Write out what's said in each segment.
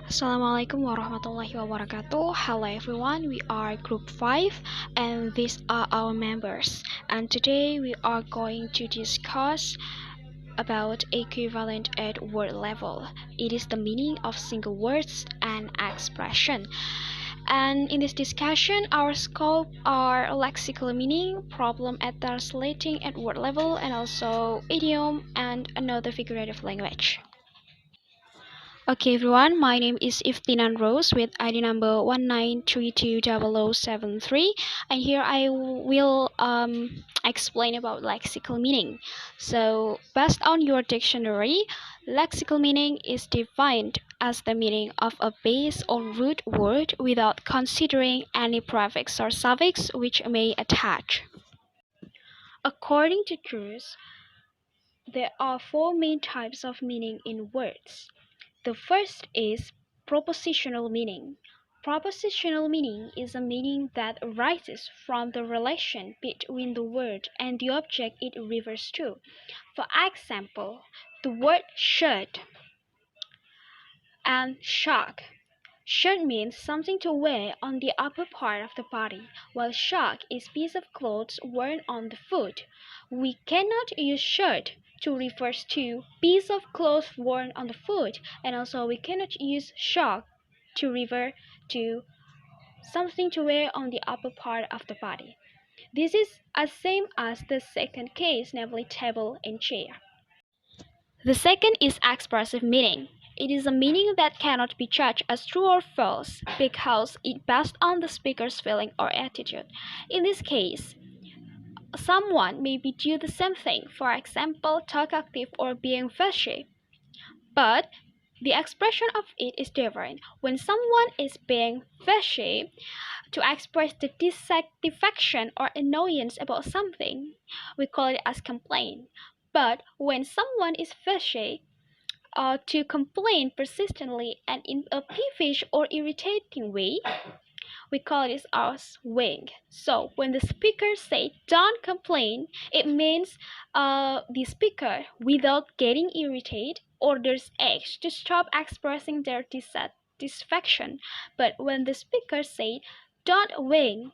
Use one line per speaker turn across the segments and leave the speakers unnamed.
Assalamualaikum warahmatullahi wabarakatuh. Hello everyone, we are group 5 and these are our members. And today we are going to discuss about equivalent at word level. It is the meaning of single words and expression. And in this discussion, our scope are lexical meaning, problem at translating at word level, and also idiom and another figurative language. Okay everyone, my name is Iftinan Rose with ID number 19320073, and here I will explain about lexical meaning. So based on your dictionary, lexical meaning is defined as the meaning of a base or root word without considering any prefix or suffix which may attach. According to Cruz, there are four main types of meaning in words. The first is propositional meaning. Propositional meaning is a meaning that arises from the relation between the word and the object it refers to. For example, the word shirt and shock. Shirt means something to wear on the upper part of the body, while shock is piece of clothes worn on the foot. We cannot use shirt to refer to piece of clothes worn on the foot, and also we cannot use shock to refer to something to wear on the upper part of the body. This is the same as the second case, namely table and chair. The second is expressive meaning. It is a meaning that cannot be judged as true or false because it based on the speaker's feeling or attitude. In this case, someone may be do the same thing, for example, talkative or being fashy, but the expression of it is different. When someone is being fashy to express the dissatisfaction or annoyance about something, we call it as complaint. But when someone is fashy, to complain persistently and in a peevish or irritating way, we call this as wing. So when the speaker say don't complain, it means the speaker, without getting irritated, orders X to stop expressing their dissatisfaction. But when the speaker say don't wing,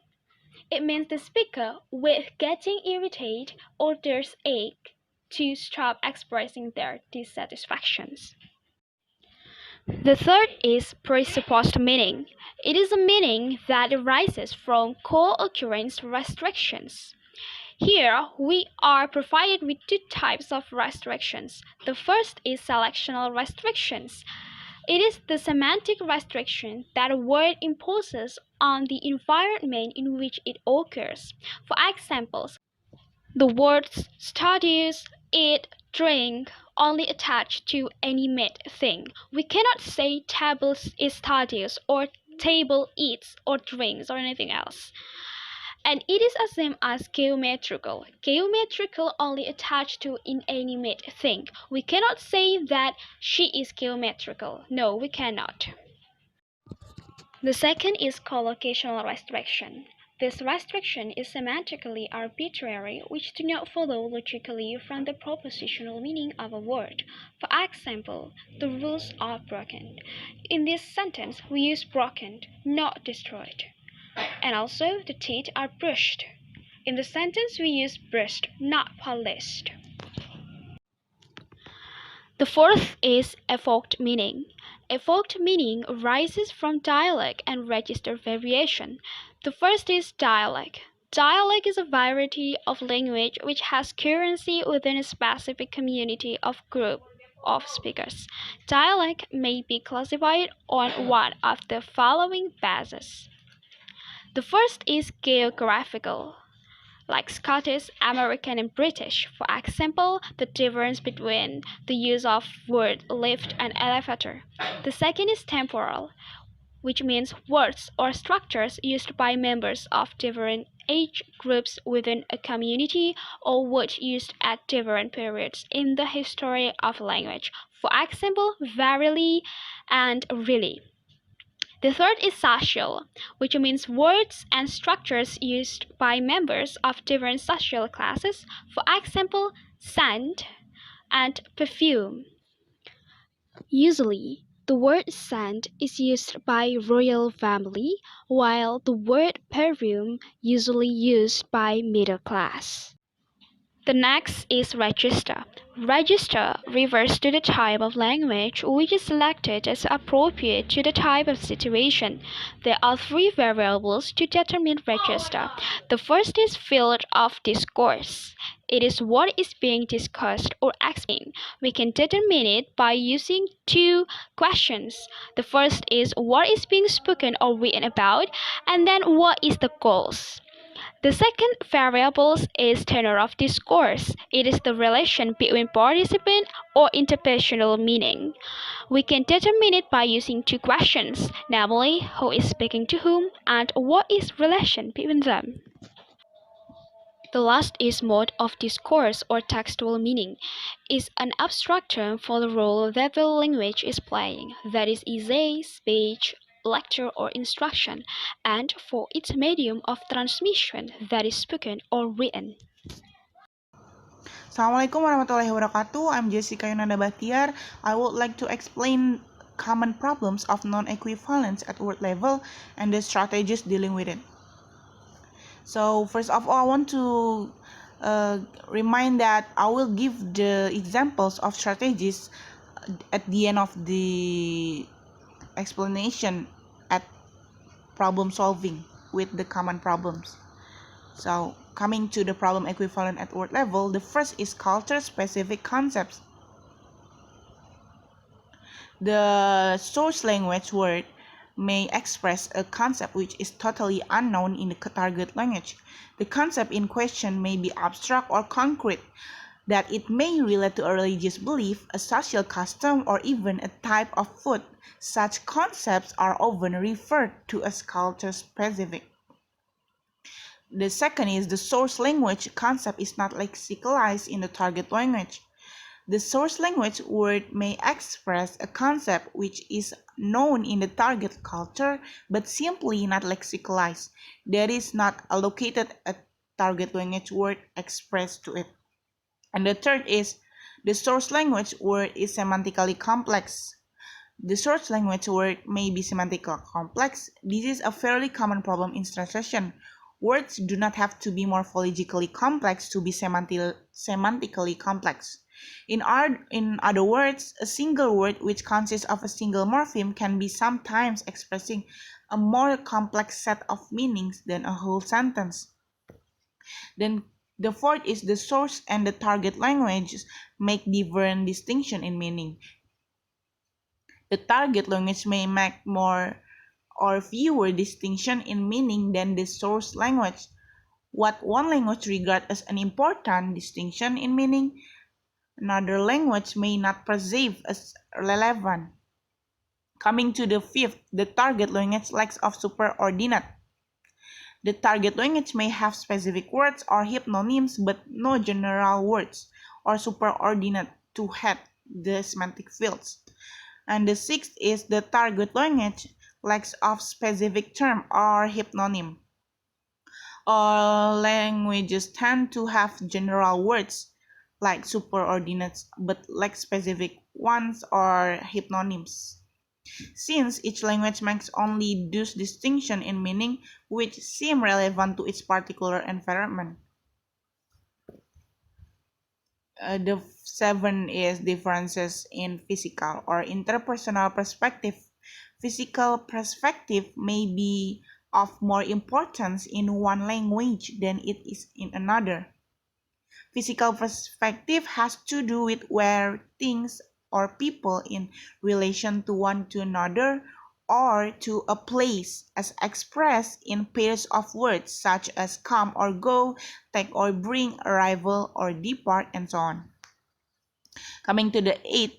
it means the speaker, with getting irritated, orders A to stop expressing their dissatisfactions. The third is presupposed meaning. It is a meaning that arises from co-occurrence restrictions. Here, we are provided with two types of restrictions. The first is selectional restrictions. It is the semantic restriction that a word imposes on the environment in which it occurs. For examples, the words studies, eat, drink only attach to animate thing. We cannot say table is studies or table eats or drinks or anything else. And it is the same as geometrical. Geometrical only attach to inanimate thing. We cannot say that she is geometrical. No, we cannot. The second is collocational restriction. This restriction is semantically arbitrary, which do not follow logically from the propositional meaning of a word. For example, the rules are broken. In this sentence, we use broken, not destroyed. And also, the teeth are brushed. In the sentence, we use brushed, not polished. The fourth is evoked meaning. Evoked meaning arises from dialect and register variation. The first is dialect. Dialect is a variety of language which has currency within a specific community of group of speakers. Dialect may be classified on one of the following bases. The first is geographical, like Scottish, American, and British. For example, the difference between the use of word lift and elevator. The second is temporal, which means words or structures used by members of different age groups within a community or words used at different periods in the history of language. For example, verily and really. The third is social, which means words and structures used by members of different social classes. For example, scent and perfume. Usually, the The word scent is used by royal family, while the word perfume usually used by middle class. The next is register. Register refers to the type of language which is selected as appropriate to the type of situation. There are three variables to determine register. The first is field of discourse. It is what is being discussed or explained. We can determine it by using two questions. The first is what is being spoken or written about, and then what is the goals. The second variable is tenor of discourse. It is the relation between participant or interpersonal meaning. We can determine it by using two questions, namely who is speaking to whom and what is relation between them. The last is mode of discourse or textual meaning. Is an abstract term for the role that the language is playing, that is essay, speech, lecture or instruction, and for its medium of transmission, that is spoken or written.
Assalamualaikum warahmatullahi wabarakatuh. I'm Jessica Yunanda B. I would like to explain common problems of non-equivalence at word level and the strategies dealing with it. So first of all, I want to remind that I will give the examples of strategies at the end of the explanation at problem solving with the common problems. So coming to the problem equivalent at word level, the first is culture-specific concepts. The source language word may express a concept which is totally unknown in the target language. The concept in question may be abstract or concrete, that it may relate to a religious belief, a social custom, or even a type of food. Such concepts are often referred to as culture-specific. The second is the source language concept is not lexicalized in the target language. The source language word may express a concept which is known in the target culture but simply not lexicalized. There is not allocated a target language word expressed to it. And the third is the source language word is semantically complex. The source language word may be semantically complex. This is a fairly common problem in translation. Words do not have to be morphologically complex to be semantically complex. In other words, a single word which consists of a single morpheme can be sometimes expressing a more complex set of meanings than a whole sentence. Then the fourth is the source and the target languages make different distinction in meaning. The target language may make more or fewer distinction in meaning than the source language. What one language regards as an important distinction in meaning, another language may not perceive as relevant. Coming to the fifth, the target language lacks of superordinate. The target language may have specific words or hyponyms but no general words or superordinate to head the semantic fields. And the sixth is the target language lacks of specific term or hyponym. All languages tend to have general words like superordinates but lack specific ones or hyponyms. Since each language makes only those distinctions in meaning which seem relevant to its particular environment. The seven is differences in physical or interpersonal perspective. Physical perspective may be of more importance in one language than it is in another. Physical perspective has to do with where things or people in relation to one to another or to a place as expressed in pairs of words such as come or go, take or bring, arrival or depart, and so on. Coming to the eighth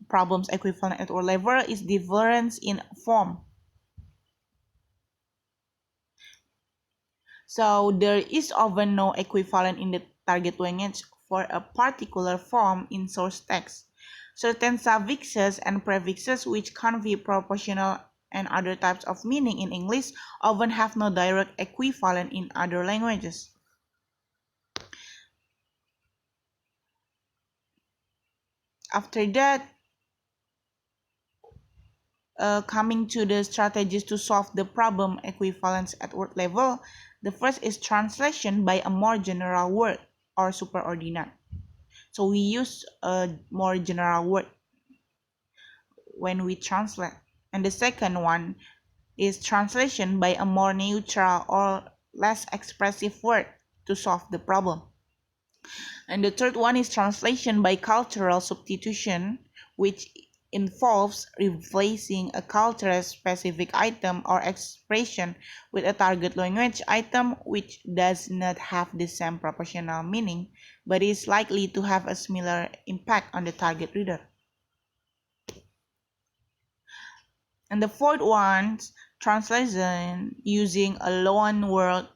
problems equivalent at word level is difference in form. So there is often no equivalent in the target language for a particular form in source text. Certain suffixes and prefixes which convey proportional and other types of meaning in English often have no direct equivalent in other languages. After that, Coming to the strategies to solve the problem equivalence at word level, the first is translation by a more general word or superordinate. So we use a more general word when we translate. And the second one is translation by a more neutral or less expressive word to solve the problem. And the third one is translation by cultural substitution, which involves replacing a cultural specific item or expression with a target language item which does not have the same proportional meaning but is likely to have a similar impact on the target reader. And the fourth one, translation using a loan word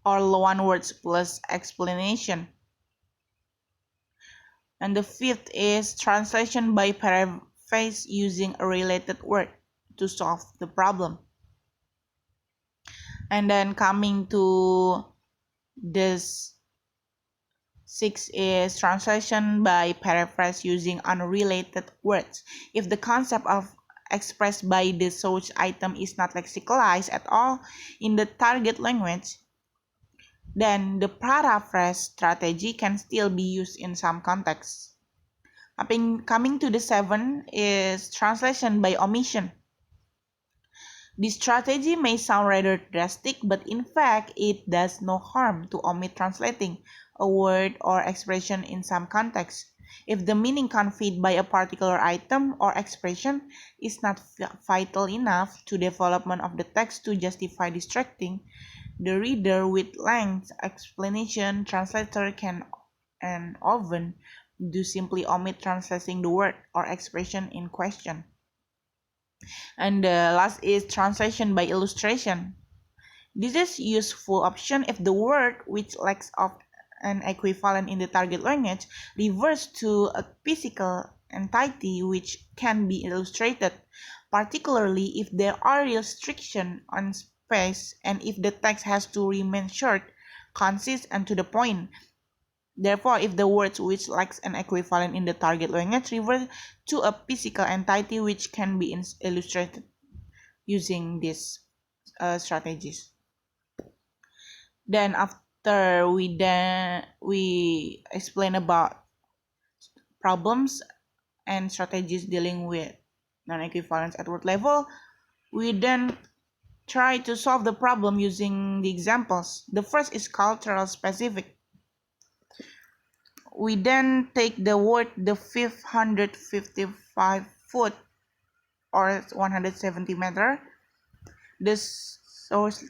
or loan words plus explanation. And the fifth is translation by paraphrase using a related word to solve the problem. And then coming to this sixth is translation by paraphrase using unrelated words. If the concept of expressed by the source item is not lexicalized at all in the target language, then the paraphrase strategy can still be used in some contexts. Coming to the seventh is translation by omission. This strategy may sound rather drastic, but in fact, it does no harm to omit translating a word or expression in some contexts. If the meaning conveyed by a particular item or expression is not vital enough to development of the text to justify distracting the reader with lengthy explanation, translator can and often do simply omit translating the word or expression in question. And the last is translation by illustration. This is useful option if the word which lacks of an equivalent in the target language refers to a physical entity which can be illustrated, particularly if there are restrictions on space and if the text has to remain short, concise, and to the point. Therefore, if the word which lacks an equivalent in the target language refers to a physical entity which can be illustrated using these strategies. Then after we explain about problems and strategies dealing with non-equivalence at word level, we then try to solve the problem using the examples. The first is cultural specific. We then take the word the 555 foot or 170 meter. The source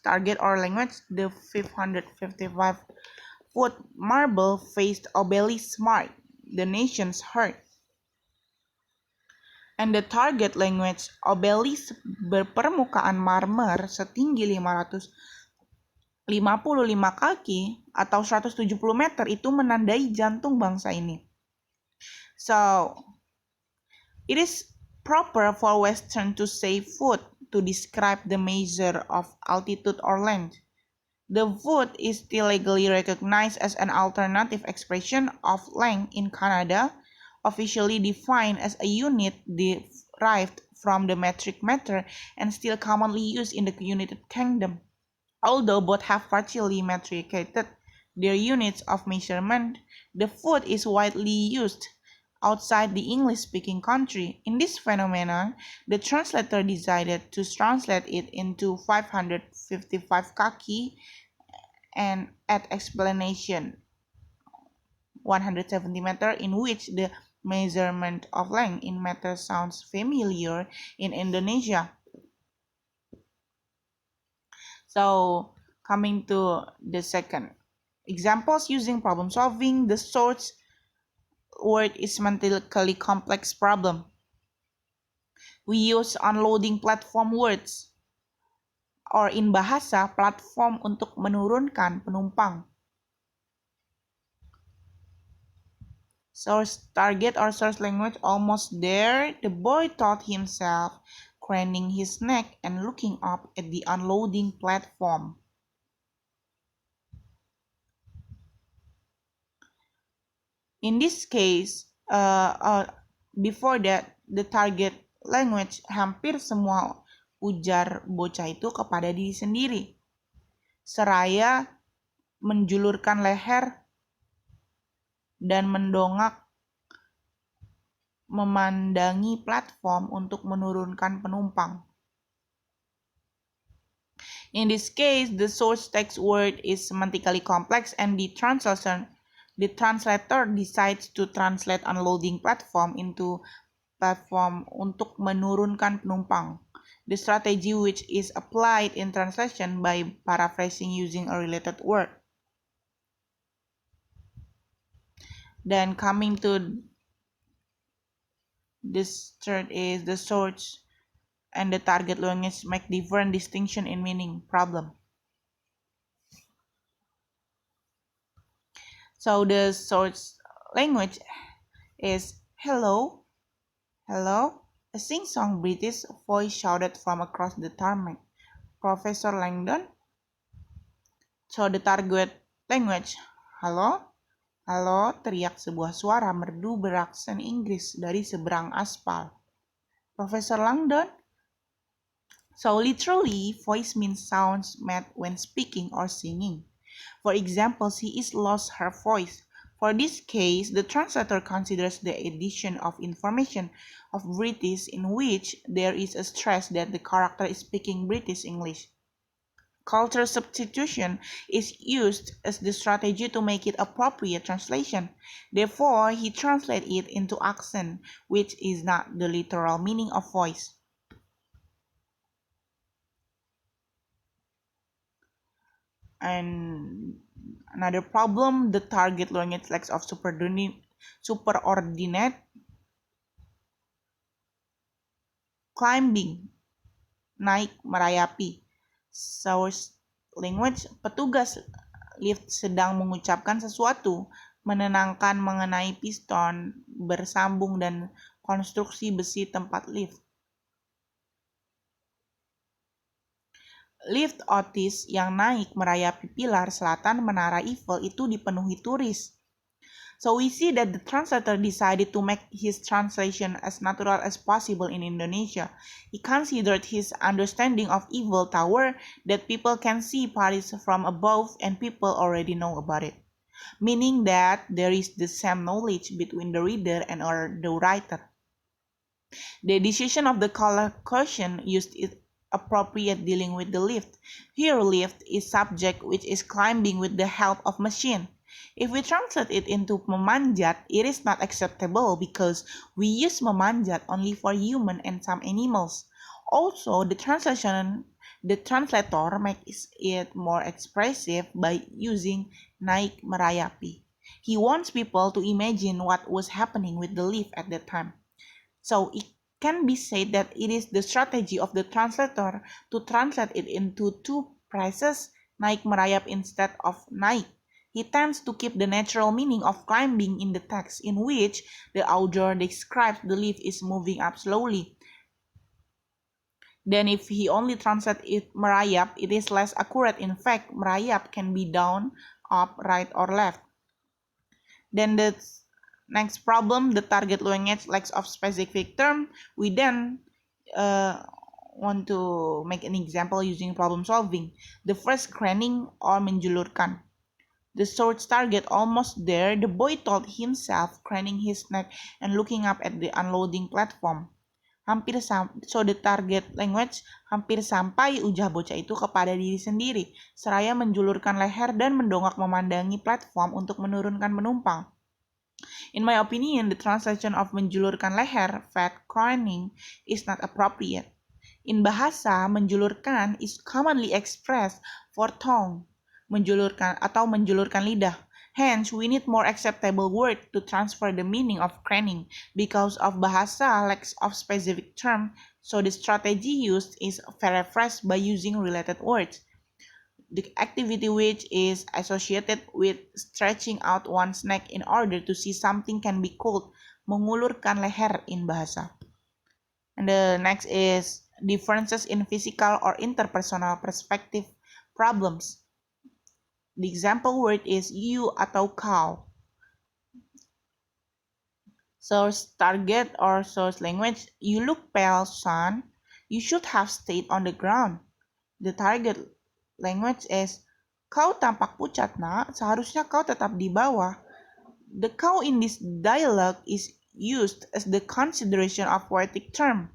target or language, the 555 foot marble faced obelisk mark the nation's heart. And the target language obelisk berpermukaan marmer setinggi 555 kaki atau 170 meter itu menandai jantung bangsa ini. So, it is proper for Western to say foot to describe the measure of altitude or length. The foot is still legally recognized as an alternative expression of length in Canada, officially defined as a unit derived from the metric meter and still commonly used in the United Kingdom. Although both have partially metricated their units of measurement, the foot is widely used outside the English-speaking country. In this phenomenon, the translator decided to translate it into 555 kaki and add explanation 170 meter, in which the measurement of length in meter sounds familiar in Indonesia. So coming to the second examples using problem solving, the source word is semantically complex problem. We use unloading platform words or in bahasa platform untuk menurunkan penumpang. Source target or source language almost there. The boy taught himself, craning his neck and looking up at the unloading platform. In this case, Before that, the target language hampir semua ujar bocah itu kepada diri sendiri. Seraya menjulurkan leher dan mendongak memandangi platform untuk menurunkan penumpang. In this case, the source text word is semantically complex and the translator decides to translate unloading platform into platform untuk menurunkan penumpang. The strategy which is applied in translation by paraphrasing using a related word. Then coming to this third is the source and the target language make different distinction in meaning problem. So the source language is hello, hello. A sing-song British voice shouted from across the tarmac. Professor Langdon. So the target language, halo, halo, teriak sebuah suara merdu beraksen Inggris dari seberang aspal. Professor Langdon. So literally, voice means sounds made when speaking or singing. For example, she is lost her voice. For this case, the translator considers the addition of information of British in which there is a stress that the character is speaking British English. Cultural substitution is used as the strategy to make it appropriate translation. Therefore, he translates it into accent, which is not the literal meaning of voice. And another problem, the target language lacks of superordinate climbing, naik, merayapi. Source language, petugas lift sedang mengucapkan sesuatu, menenangkan mengenai piston, bersambung dan konstruksi besi tempat lift. Lift Otis yang naik merayapi pilar selatan Menara Eiffel itu dipenuhi turis. So we see that the translator decided to make his translation as natural as possible in Indonesia. He considered his understanding of Eiffel Tower that people can see Paris from above and people already know about it. Meaning that there is the same knowledge between the reader and the writer. The decision of the color quotient used is appropriate dealing with the lift. Here lift is subject which is climbing with the help of machine. If we translate it into memanjat, it is not acceptable because we use memanjat only for human and some animals. Also, the translator makes it more expressive by using naik merayapi. He wants people to imagine what was happening with the lift at that time. So it can be said that it is the strategy of the translator to translate it into two phrases, naik merayap instead of naik. He tends to keep the natural meaning of climbing in the text, in which the author describes the lift is moving up slowly. Then if he only translates it merayap, it is less accurate. In fact, merayap can be down, up, right, or left. Then the next problem, the target language lacks of specific term. We then want to make an example using problem solving. The first, craning or menjulurkan. The source target almost there, the boy told himself, craning his neck and looking up at the unloading platform. So the target language, hampir sampai ujar bocah itu kepada diri sendiri, seraya menjulurkan leher dan mendongak memandangi platform untuk menurunkan penumpang. In my opinion, the translation of menjulurkan leher, fat craning, is not appropriate. In bahasa, menjulurkan is commonly expressed for tongue, menjulurkan atau menjulurkan lidah. Hence, we need more acceptable word to transfer the meaning of craning because of bahasa lacks of specific term, so the strategy used is paraphrased by using related words. The activity which is associated with stretching out one's neck in order to see something can be called mengulurkan leher in bahasa. And the next is differences in physical or interpersonal perspective problems. The example word is you atau kau. Source target or source language. You look pale, son. You should have stayed on the ground. The target language is, kau tampak pucat, nak. Seharusnya kau tetap di bawah. The kau in this dialogue is used as the consideration of poetic term.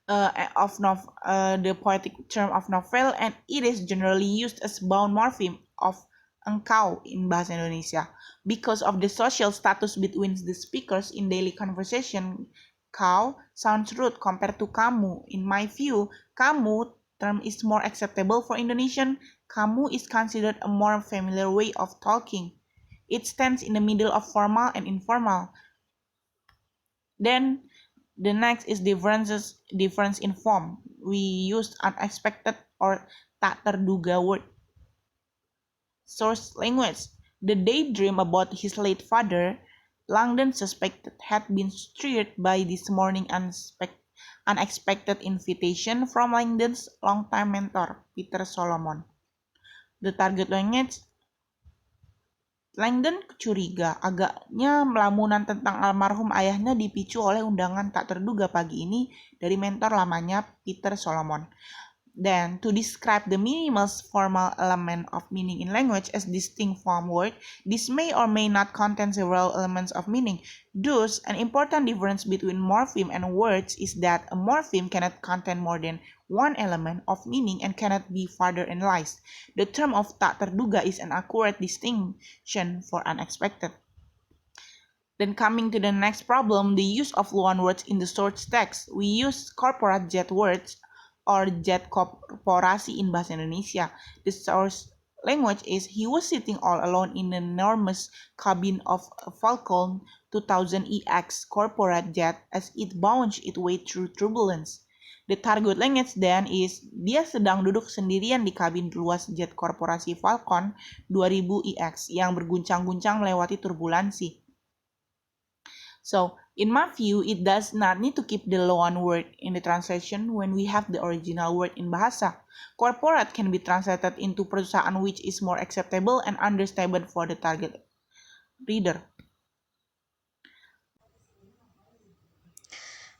The poetic term of novel, and it is generally used as bound morpheme of engkau in bahasa Indonesia. Because of the social status between the speakers in daily conversation, kau sounds rude compared to kamu. In my view, kamu term is more acceptable for Indonesian. Kamu is considered a more familiar way of talking. It stands in the middle of formal and informal. Then the next is difference in form. We use unexpected or tak terduga word. Source language. The daydream about his late father, Langdon suspected had been stirred by this morning unexpected invitation from Langdon's longtime mentor, Peter Solomon. The target language. Langdon curiga agaknya melamunan tentang almarhum ayahnya dipicu oleh undangan tak terduga pagi ini dari mentor lamanya Peter Solomon. Then, to describe the minimal formal element of meaning in language as distinct from word, this may or may not contain several elements of meaning. Thus, an important difference between morpheme and words is that a morpheme cannot contain more than one element of meaning and cannot be further analyzed. The term of tak terduga is an accurate distinction for unexpected. Then coming to the next problem, the use of loan words in the source text. We use corporate jet words or jet korporasi in bahasa Indonesia. The source language is, he was sitting all alone in an enormous cabin of a Falcon 2000EX corporate jet as it bounced its way through turbulence. The target language then is, dia sedang duduk sendirian di kabin luas jet korporasi Falcon 2000EX yang berguncang-guncang melewati turbulensi. So, in my view, it does not need to keep the loan word in the translation when we have the original word in bahasa. Corporate can be translated into perusahaan, which is more acceptable and understandable for the target reader.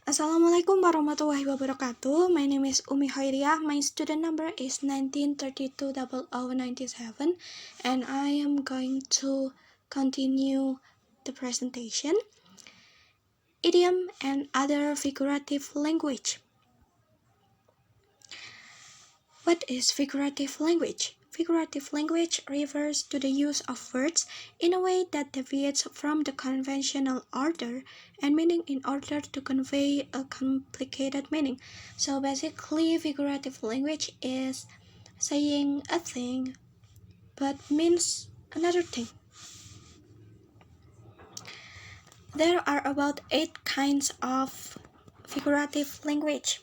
Assalamualaikum warahmatullahi wabarakatuh. My name is Umi Choiriyah. My student number is 19320097, and I am going to continue the presentation. Idiom and other figurative language. What is figurative language? Figurative language refers to the use of words in a way that deviates from the conventional order and meaning in order to convey a complicated meaning. So basically, figurative language is saying a thing but means another thing. There are about 8 kinds of figurative language.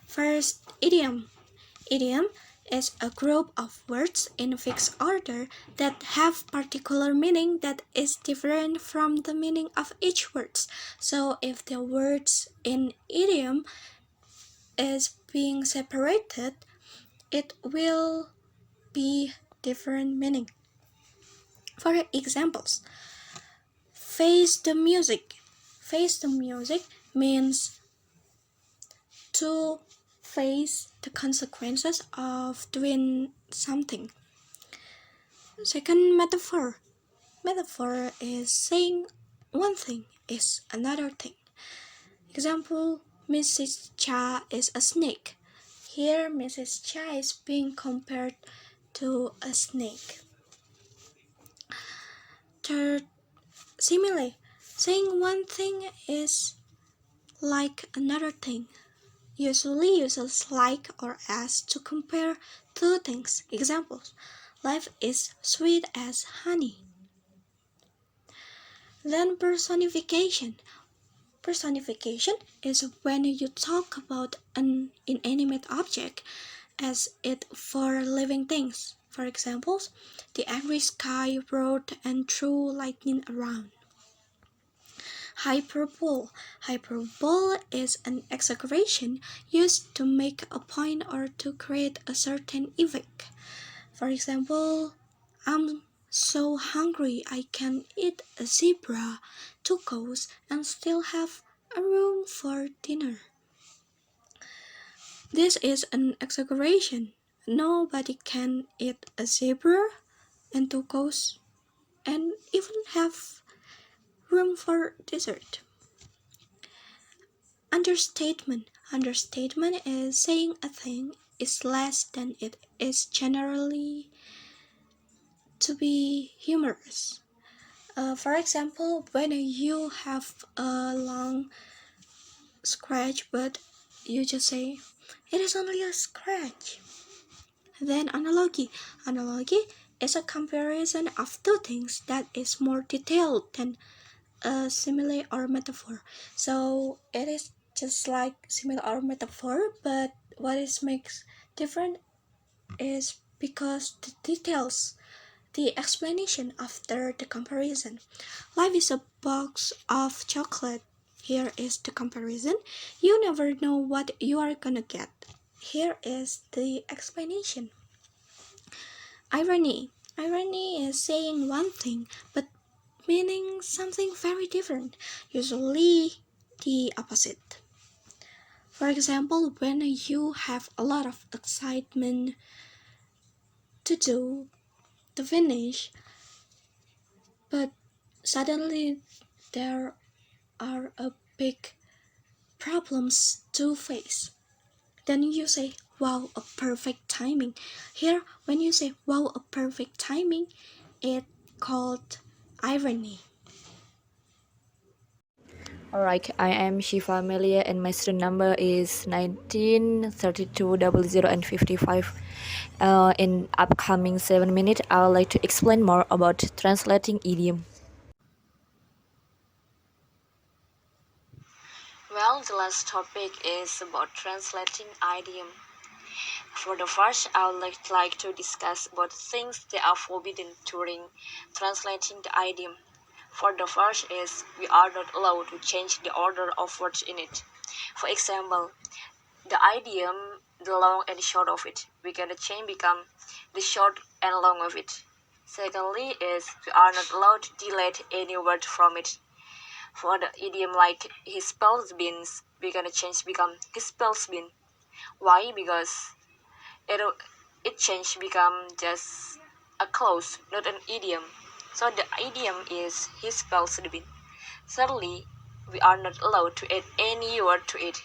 First, idiom. Idiom is a group of words in fixed order that have particular meaning that is different from the meaning of each word. So if the words in idiom is being separated, it will be different meaning. For examples, face the music. Face the music means to face the consequences of doing something. Second, metaphor. Metaphor is saying one thing is another thing. Example, Mrs. Cha is a snake. Here, Mrs. Cha is being compared to a snake. Third, simile. Saying one thing is like another thing. Usually uses like or as to compare two things. Examples, life is sweet as honey. Then personification. Personification is when you talk about an inanimate object as it for living things. For example, the angry sky roared and threw lightning around. Hyperbole. Hyperbole is an exaggeration used to make a point or to create a certain effect. For example, I'm so hungry I can eat a zebra, 2 courses, and still have a room for dinner. This is an exaggeration. Nobody can eat a zebra and 2 courses and even have room for dessert. Understatement. Understatement is saying a thing is less than it is generally to be humorous. For example, when you have a long scratch but you just say, it is only a scratch. Then analogy. Analogy is a comparison of two things that is more detailed than a simile or metaphor. So it is just like simile or metaphor, but what it makes different is because the details, the explanation after the comparison. Life is a box of chocolate. Here is the comparison. You never know what you are gonna get. Here is the explanation. Irony. Irony is saying one thing but meaning something very different, usually the opposite. For example, when you have a lot of excitement to do, to finish, but suddenly there are a big problems to face. Then you say, wow, a perfect timing. Here, when you say, wow, a perfect timing, it's called irony.
Alright, I am Syifa Amelia and my student number is 193200 and 55. In upcoming 7 minutes, I would like to explain more about translating idiom. Well, the last topic is about translating idiom. For the first, I would like to discuss about things that are forbidden during translating the idiom. For the first is we are not allowed to change the order of words in it. For example, the idiom, the long and short of it, we can change become the short and long of it. Secondly is we are not allowed to delete any word from it. For the idiom like he spells beans, we can change become he spells bean. Why? Because it change become just a clause, not an idiom. So the idiom is he spells the bean. Thirdly, we are not allowed to add any word to it.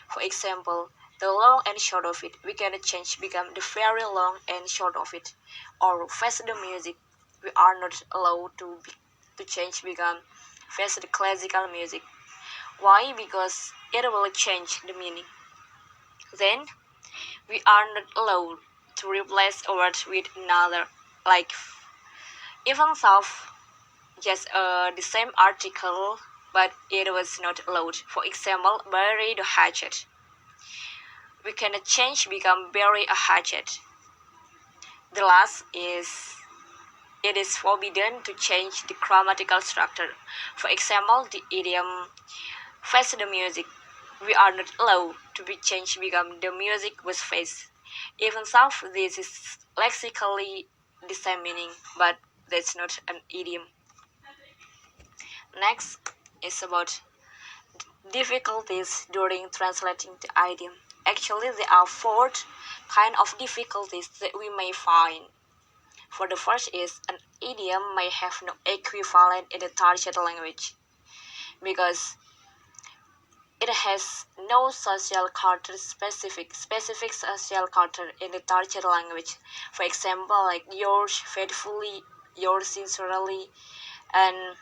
For example, the long and short of it, we can change become the very long and short of it. Or face the music, we are not allowed to change become face the classical music. Why? Because it will change the meaning. Then we are not allowed to replace a word with another, like even though just the same article, but it was not allowed. For example, bury the hatchet. We can change become bury a hatchet. The last is it is forbidden to change the grammatical structure. For example, the idiom face the music. We are not allowed to be changed become the music was face. Even though this is lexically the same meaning, but that's not an idiom. Next is about difficulties during translating the idiom. Actually, there are four kinds of difficulties that we may find. For the first is an idiom may have no equivalent in the target language because it has no social character specific social character in the target language. For example, like yours faithfully, yours sincerely, and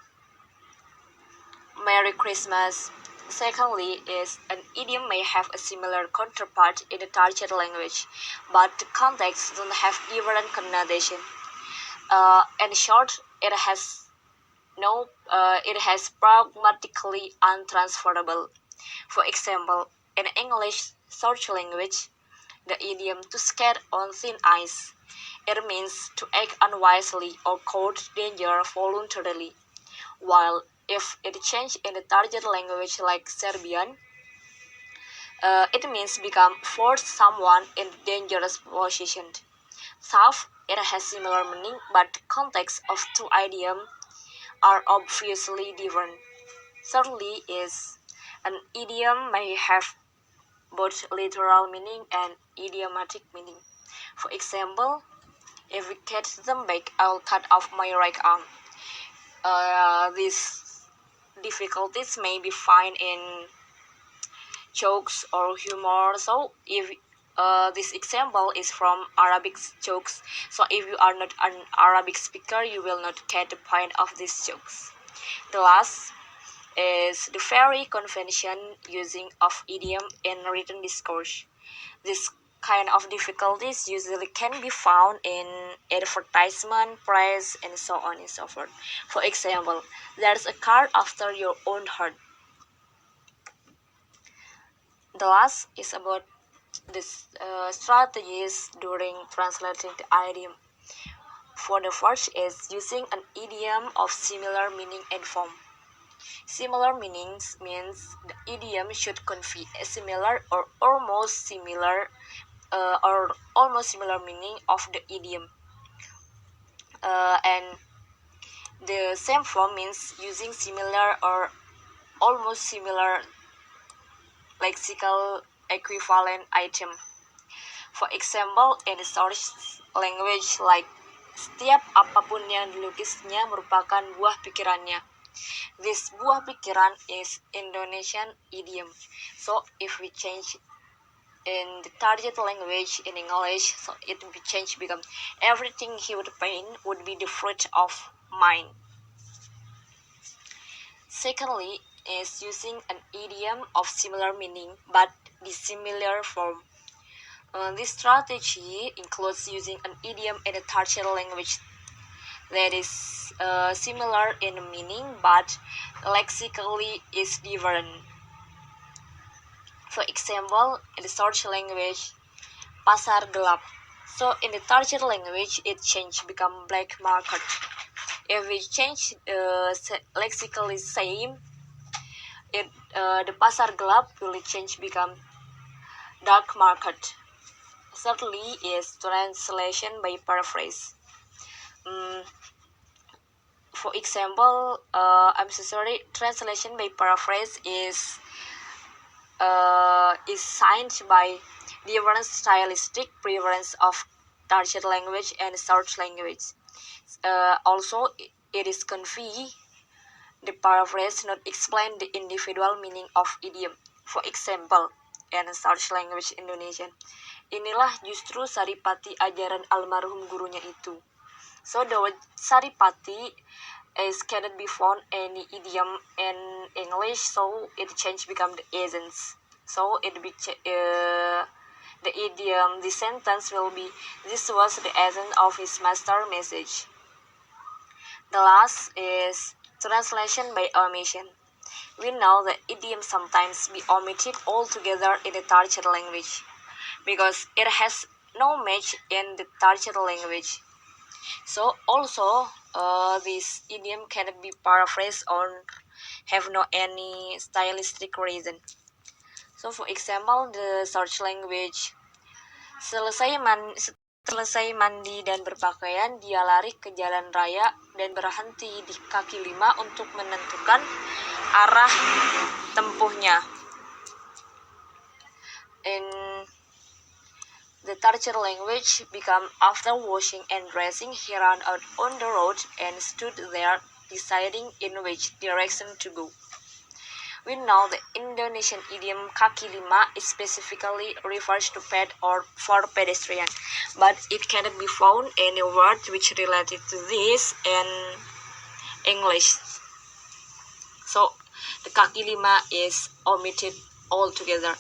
Merry Christmas. Secondly is an idiom may have a similar counterpart in the target language, but the context don't have different connotation. In short, it has pragmatically untransferable. For example, in English search language, the idiom to skate on thin ice, it means to act unwisely or court danger voluntarily, while if it changed in the target language like Serbian, it means become force someone in dangerous position. Thus, it has similar meaning, but the context of two idioms are obviously different. Thirdly is an idiom may have both literal meaning and idiomatic meaning. For example, if we catch them back, I'll cut off my right arm. These difficulties may be found in jokes or humor. So if this example is from Arabic jokes, so if you are not an Arabic speaker, you will not get the point of these jokes. The last is the very convention using of idiom in written discourse. This kind of difficulties usually can be found in advertisement, press, and so on and so forth. For example, there's a car after your own heart. The last is about this strategies during translating the idiom. For the first is using an idiom of similar meaning and form. Similar meanings means the idiom should convey a similar or almost similar meaning of the idiom. And the same form means using similar or almost similar lexical equivalent item. For example, in the source language like setiap apapun yang dilukisnya merupakan buah pikirannya. This buah pikiran is Indonesian idiom. So if we change in the target language in English, so it will change become everything he would paint would be the fruit of mind. Secondly is using an idiom of similar meaning but dissimilar form. This strategy includes using an idiom in a target language that is similar in meaning but lexically is different. For example, in the search language, pasar gelap. So in the target language, it change become black market. If we change lexically same, the pasar gelap will change become dark market. Thirdly is translation by paraphrase. For example, I'm so sorry. Translation by paraphrase is signed by different stylistic preference of target language and search language. Also, it is convey the paraphrase not explain the individual meaning of idiom. For example, in search language Indonesian, inilah justru saripati ajaran almarhum gurunya itu. So the word saripati is cannot be found any idiom in English, so it change become the essence. So it be the idiom, the sentence will be, this was the essence of his master message. The last is translation by omission. We know that idioms sometimes be omitted altogether in the target language because it has no match in the target language. So also this idiom cannot be paraphrased or have no any stylistic reason. So for example, the search language, selesai mandi dan berpakaian, dia lari ke jalan raya dan berhenti di kaki 5 untuk menentukan arah tempuhnya. In the target language become after washing and dressing, he ran out on the road and stood there deciding in which direction to go. We know the Indonesian idiom kaki lima specifically refers to pet or for pedestrian, but it cannot be found any word which related to this in English. So the kaki lima is omitted altogether.